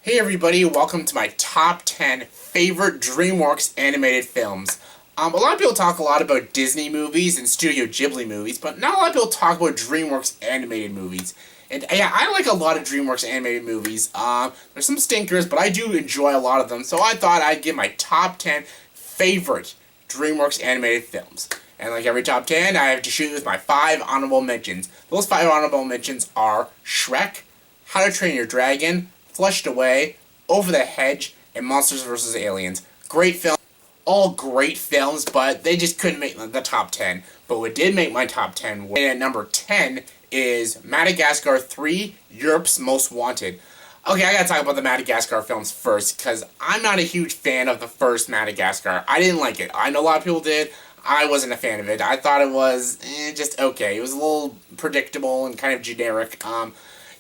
Hey everybody, welcome to my top 10 favorite Dreamworks animated films. A lot of people talk a lot about Disney movies and Studio Ghibli movies, but not a lot of people talk about Dreamworks animated movies. And yeah, I like a lot of Dreamworks animated movies. There's some stinkers, but I do enjoy a lot of them, so I thought I'd give my top 10 favorite Dreamworks animated films. And like every top 10, I have to shoot with my 5 honorable mentions. Those 5 honorable mentions are Shrek, How to Train Your Dragon, Flushed Away, Over the Hedge, and Monsters vs. Aliens. Great film. All great films, but they just couldn't make the top 10. But what did make my top 10, and at number 10, is Madagascar 3, Europe's Most Wanted. Okay, I gotta talk about the Madagascar films first, because I'm not a huge fan of the first Madagascar. I didn't like it. I know a lot of people did. I wasn't a fan of it. I thought it was just okay. It was a little predictable and kind of generic.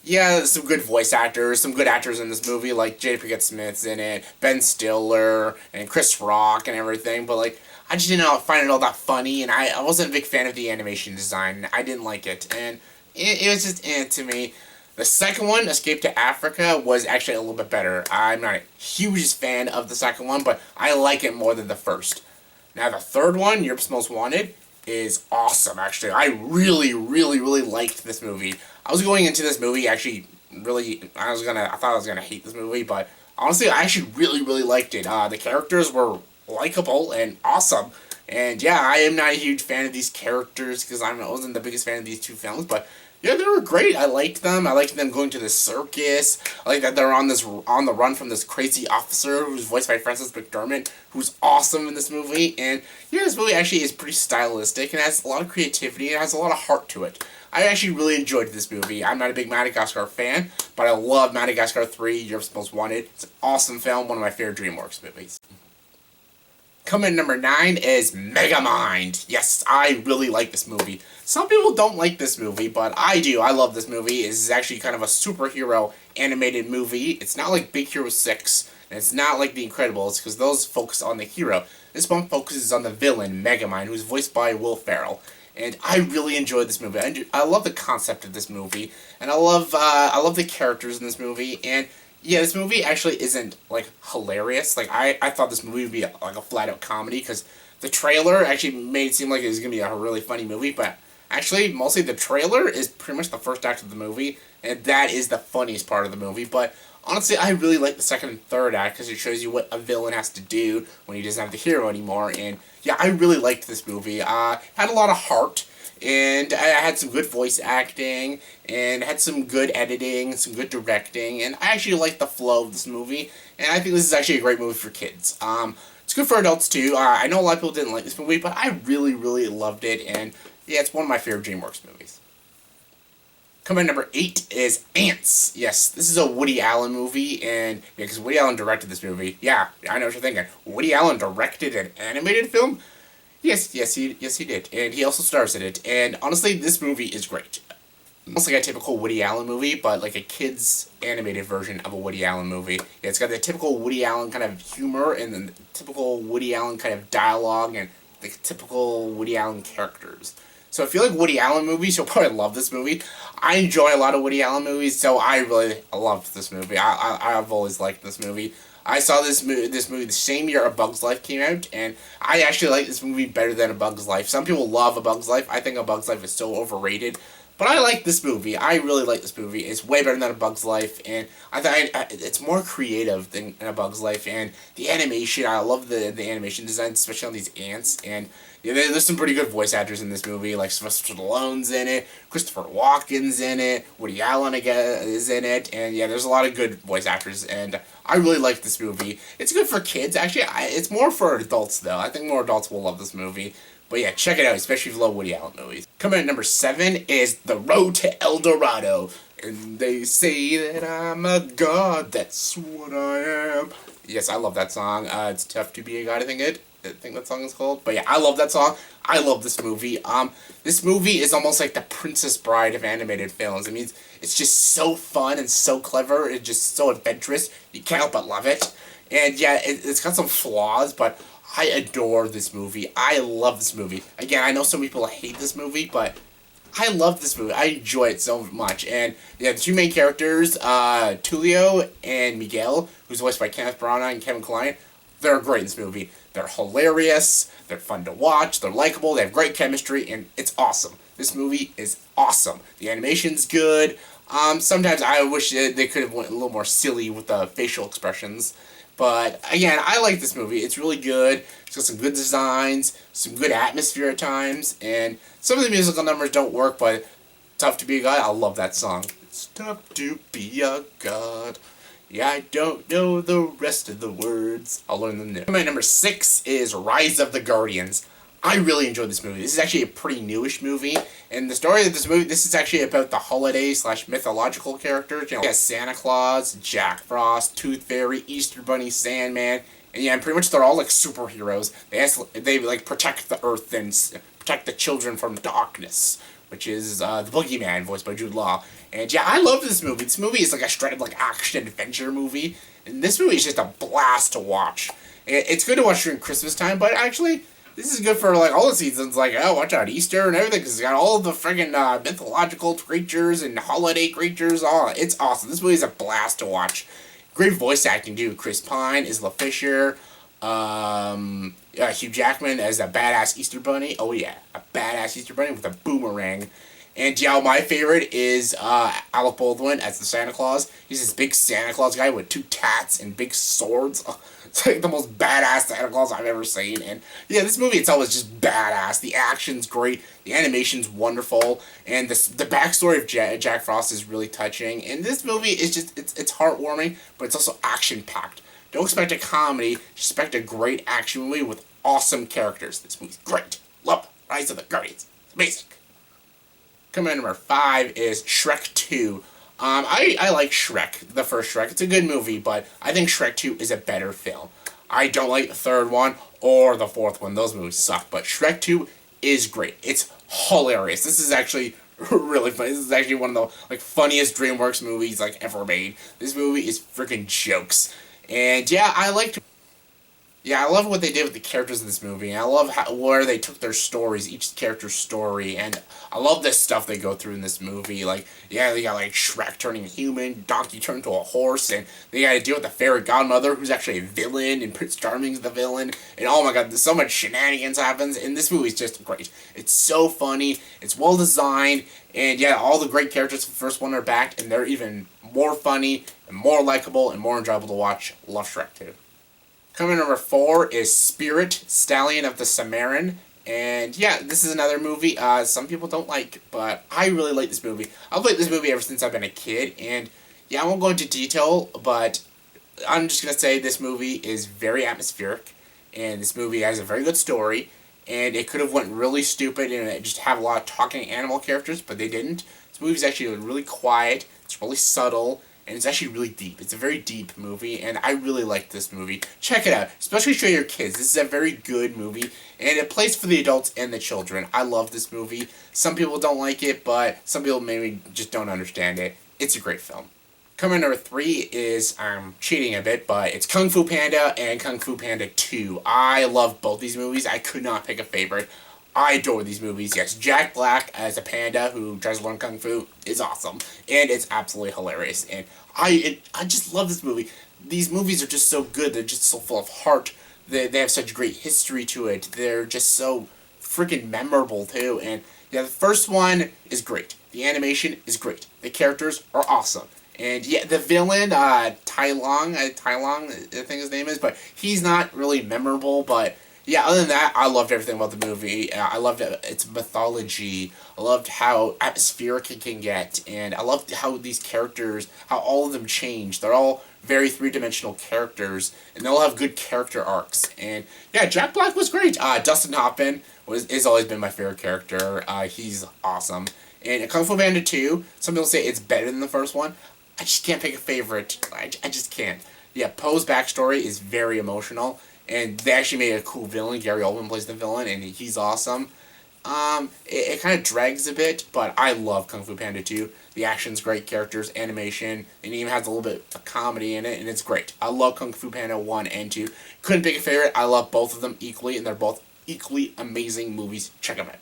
Yeah, some good voice actors, some good actors in this movie, like Jada Pinkett Smith's in it, Ben Stiller, and Chris Rock and everything, but like, I just didn't find it all that funny, and I wasn't a big fan of the animation design. I didn't like it, and it was just to me. The second one, Escape to Africa, was actually a little bit better. I'm not a hugest fan of the second one, but I like it more than the first. Now the third one, Europe's Most Wanted, is awesome, actually. I really, really, really liked this movie. I was going into this movie actually really, I thought I was gonna hate this movie, but honestly, I actually really, really liked it. The characters were likable and awesome. And yeah, I am not a huge fan of these characters because I wasn't the biggest fan of these two films, but yeah, they were great. I liked them. I liked them going to the circus. I like that they're on the run from this crazy officer who's voiced by Frances McDormand, who's awesome in this movie. And yeah, this movie actually is pretty stylistic and has a lot of creativity and has a lot of heart to it. I actually really enjoyed this movie. I'm not a big Madagascar fan, but I love Madagascar 3, Europe's Most Wanted. It's an awesome film, one of my favorite Dreamworks movies. Coming in number 9 is Megamind. Yes, I really like this movie. Some people don't like this movie, but I do. I love this movie. This is actually kind of a superhero animated movie. It's not like Big Hero 6, and it's not like The Incredibles, because those focus on the hero. This one focuses on the villain, Megamind, who's voiced by Will Ferrell. And I really enjoyed this movie. I love the concept of this movie, and I love the characters in this movie, and yeah, this movie actually isn't, like, hilarious. Like, I thought this movie would be, like, a flat-out comedy, because the trailer actually made it seem like it was going to be a really funny movie, but actually, mostly the trailer is pretty much the first act of the movie, and that is the funniest part of the movie, but honestly, I really like the second and third act, because it shows you what a villain has to do when he doesn't have the hero anymore, and yeah, I really liked this movie. Had a lot of heart, and I had some good voice acting, and had some good editing, some good directing, and I actually liked the flow of this movie, and I think this is actually a great movie for kids. It's good for adults too. I know a lot of people didn't like this movie, but I really, really loved it, and yeah, it's one of my favorite DreamWorks movies. Coming in number 8 is Ants. Yes, this is a Woody Allen movie, and yeah, because Woody Allen directed this movie. Yeah, I know what you're thinking. Woody Allen directed an animated film? Yes, he did, and he also stars in it. And honestly, this movie is great. Almost like a typical Woody Allen movie, but like a kid's animated version of a Woody Allen movie. Yeah, it's got the typical Woody Allen kind of humor, and then the typical Woody Allen kind of dialogue, and the typical Woody Allen characters. So if you like Woody Allen movies, you'll probably love this movie. I enjoy a lot of Woody Allen movies, so I really love this movie. I've always liked this movie. I saw this movie the same year A Bug's Life came out, and I actually like this movie better than A Bug's Life. Some people love A Bug's Life. I think A Bug's Life is so overrated. But I like this movie. I really like this movie. It's way better than A Bug's Life, and I thought it's more creative than A Bug's Life. And the animation, I love the animation design, especially on these ants. And yeah, there's some pretty good voice actors in this movie, like Sylvester Stallone's in it, Christopher Walken's in it, Woody Allen again is in it, and yeah, there's a lot of good voice actors. And I really like this movie. It's good for kids, actually. It's more for adults though. I think more adults will love this movie. But yeah, check it out, especially if you love Woody Allen movies. Coming in at number 7 is The Road to El Dorado. And they say that I'm a god, that's what I am. Yes, I love that song. It's tough to be a god, I think that song is called. But yeah, I love that song. I love this movie. This movie is almost like the Princess Bride of animated films. I mean, it's just so fun and so clever. It's just so adventurous. You can't help but love it. And yeah, it's got some flaws, but I adore this movie. I love this movie. Again, I know some people hate this movie, but I love this movie. I enjoy it so much. And yeah, the two main characters, Tulio and Miguel, who's voiced by Kenneth Branagh and Kevin Kline, they're great in this movie. They're hilarious, they're fun to watch, they're likable, they have great chemistry, and it's awesome. This movie is awesome. The animation's good. Sometimes I wish they could have went a little more silly with the facial expressions. But again, I like this movie. It's really good. It's got some good designs, some good atmosphere at times, and some of the musical numbers don't work, but Tough to Be a God, I love that song. It's tough to be a god. Yeah, I don't know the rest of the words. I'll learn them new. My number 6 is Rise of the Guardians. I really enjoyed this movie. This is actually a pretty newish movie, and the story of this movie, this is actually about the holiday / mythological characters. You know, Santa Claus, Jack Frost, Tooth Fairy, Easter Bunny, Sandman, and yeah, and pretty much they're all like superheroes. They like protect the Earth and protect the children from darkness, which is the Boogeyman, voiced by Jude Law. And yeah, I love this movie. This movie is like a straight up like action adventure movie, and this movie is just a blast to watch. It's good to watch during Christmas time, but actually, this is good for like all the seasons. Like, oh, watch out, Easter and everything, because it's got all the friggin' mythological creatures and holiday creatures. All it's awesome. This movie is a blast to watch. Great voice acting too. Chris Pine, Isla Fisher, Hugh Jackman as a badass Easter Bunny. Oh yeah, a badass Easter Bunny with a boomerang. And yeah, my favorite is Alec Baldwin as the Santa Claus. He's this big Santa Claus guy with 2 tats and big swords. It's like the most badass Santa Claus I've ever seen. And yeah, this movie itself is just badass. The action's great, the animation's wonderful, and the backstory of Jack Frost is really touching. And this movie is just, it's heartwarming, but it's also action-packed. Don't expect a comedy, expect a great action movie with awesome characters. This movie's great. Love it. Rise of the Guardians. It's amazing. Coming in number 5 is Shrek 2. I like Shrek, the first Shrek. It's a good movie, but I think Shrek 2 is a better film. I don't like the third one or the fourth one. Those movies suck, but Shrek 2 is great. It's hilarious. This is actually really funny. This is actually one of the like funniest DreamWorks movies like ever made. This movie is freaking jokes. And yeah, I love what they did with the characters in this movie. I love where they took their stories, each character's story, and I love this stuff they go through in this movie. Like, yeah, they got like Shrek turning human, Donkey turned to a horse, and they got to deal with the fairy godmother, who's actually a villain, and Prince Charming's the villain. And oh my god, there's so much shenanigans happens, and this movie's just great. It's so funny, it's well designed, and yeah, all the great characters from the first one are back, and they're even more funny, and more likable, and more enjoyable to watch. Love Shrek 2. Coming number 4 is Spirit, Stallion of the Samarin. And yeah, this is another movie some people don't like, but I really like this movie. I've liked this movie ever since I've been a kid, and yeah, I won't go into detail, but I'm just going to say this movie is very atmospheric, and this movie has a very good story, and it could have went really stupid and just have a lot of talking animal characters, but they didn't. This movie's actually really quiet, it's really subtle, and it's actually really deep. It's a very deep movie, and I really like this movie. Check it out, especially show your kids. This is a very good movie, and it plays for the adults and the children. I love this movie. Some people don't like it, but some people maybe just don't understand it. It's a great film. Coming number 3 is, I'm cheating a bit, but it's Kung Fu Panda and Kung Fu Panda 2. I love both these movies. I could not pick a favorite. I adore these movies. Yes, Jack Black as a panda who tries to learn Kung Fu is awesome. And it's absolutely hilarious. And I just love this movie. These movies are just so good. They're just so full of heart. They have such great history to it. They're just so freaking memorable, too. And yeah, the first one is great. The animation is great. The characters are awesome. And yeah, the villain, Tai Long, I think his name is, but he's not really memorable, but yeah, other than that, I loved everything about the movie. I loved its mythology. I loved how atmospheric it can get. And I loved how these characters, how all of them change. They're all very three-dimensional characters, and they all have good character arcs. And yeah, Jack Black was great. Dustin Hoffman has always been my favorite character. He's awesome. And Kung Fu Panda 2, some people say it's better than the first one. I just can't pick a favorite. I just can't. Yeah, Poe's backstory is very emotional. And they actually made a cool villain. Gary Oldman plays the villain, and he's awesome. It kind of drags a bit, but I love Kung Fu Panda 2. The action's great, characters, animation, and it even has a little bit of comedy in it, and it's great. I love Kung Fu Panda 1 and 2. Couldn't pick a favorite. I love both of them equally, and they're both equally amazing movies. Check them out.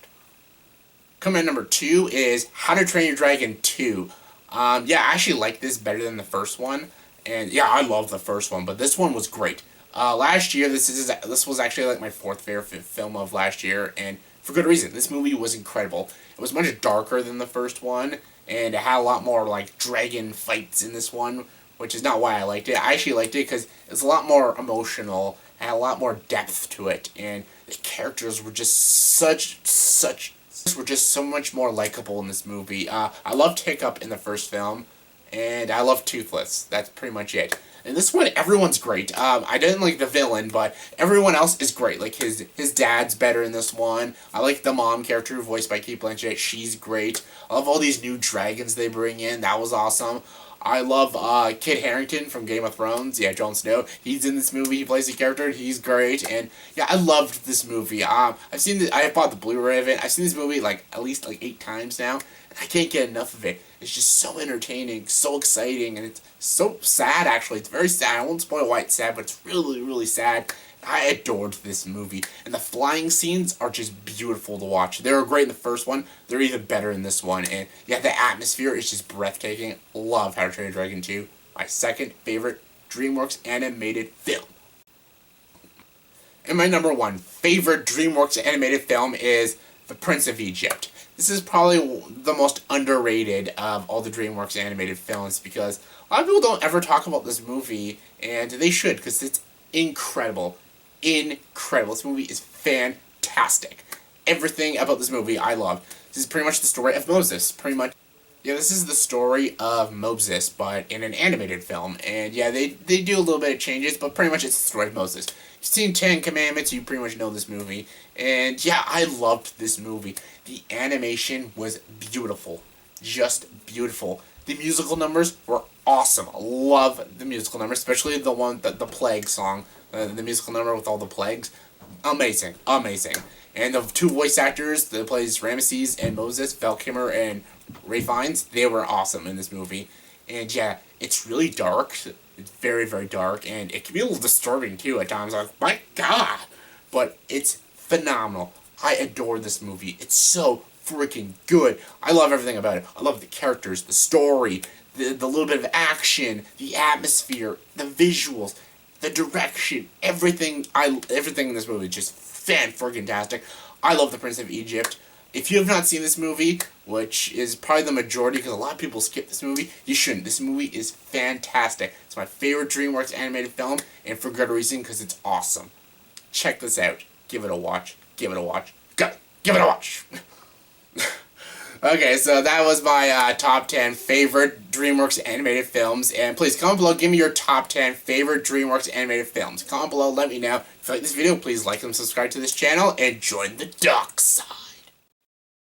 Coming at number 2 is How to Train Your Dragon 2. Yeah, I actually like this better than the first one. And yeah, I love the first one, but this one was great. Last year, this was actually like my fourth favorite film of last year, and for good reason. This movie was incredible. It was much darker than the first one, and it had a lot more like dragon fights in this one, which is not why I liked it. I actually liked it because it's a lot more emotional, had a lot more depth to it, and the characters were just were just so much more likable in this movie. I loved Hiccup in the first film, and I loved Toothless. That's pretty much it. In this one, everyone's great. I didn't like the villain, but everyone else is great. Like, his dad's better in this one. I like the mom character, voiced by Cate Blanchett. She's great. I love all these new dragons they bring in. That was awesome. I love Kit Harington from Game of Thrones. Yeah, Jon Snow. He's in this movie. He plays the character. He's great. And yeah, I loved this movie. I bought the Blu-ray of it. I've seen this movie like at least like 8 times now. And I can't get enough of it. It's just so entertaining, so exciting, and it's so sad, actually. It's very sad. I won't spoil why it's sad, but it's really, really sad. I adored this movie. And the flying scenes are just beautiful to watch. They were great in the first one. They're even better in this one. And yeah, the atmosphere is just breathtaking. Love How to Train Your Dragon 2. My second favorite DreamWorks animated film. And my number 1 favorite DreamWorks animated film is The Prince of Egypt. This is probably the most underrated of all the DreamWorks animated films because a lot of people don't ever talk about this movie, and they should because it's incredible. Incredible. This movie is fantastic. Everything about this movie I love. This is pretty much the story of Moses. Pretty much. Yeah, this is the story of Moses, but in an animated film. And yeah, they do a little bit of changes, but pretty much it's the story of Moses. You've seen 10 Commandments, you pretty much know this movie. And yeah, I loved this movie. The animation was beautiful. Just beautiful. The musical numbers were awesome. I love the musical numbers, especially the plague song. The musical number with all the plagues. Amazing. Amazing. And the 2 voice actors that plays Ramesses and Moses, Val Kilmer and Ray Fiennes, they were awesome in this movie. And yeah, it's really dark. It's very, very dark, and it can be a little disturbing too at times. Like, my God! But it's phenomenal. I adore this movie. It's so freaking good. I love everything about it. I love the characters, the story, the little bit of action, the atmosphere, the visuals, the direction, everything in this movie is just fan-freaking-tastic. I love The Prince of Egypt. If you have not seen this movie, which is probably the majority because a lot of people skip this movie, you shouldn't. This movie is fantastic. It's my favorite DreamWorks animated film, and for good reason because it's awesome. Check this out. Give it a watch. Give it a watch. Go! Give it a watch! Okay, so that was my top 10 favorite DreamWorks animated films. And please comment below, give me your top 10 favorite DreamWorks animated films. Comment below, let me know. If you like this video, please like and subscribe to this channel, and join the dark side.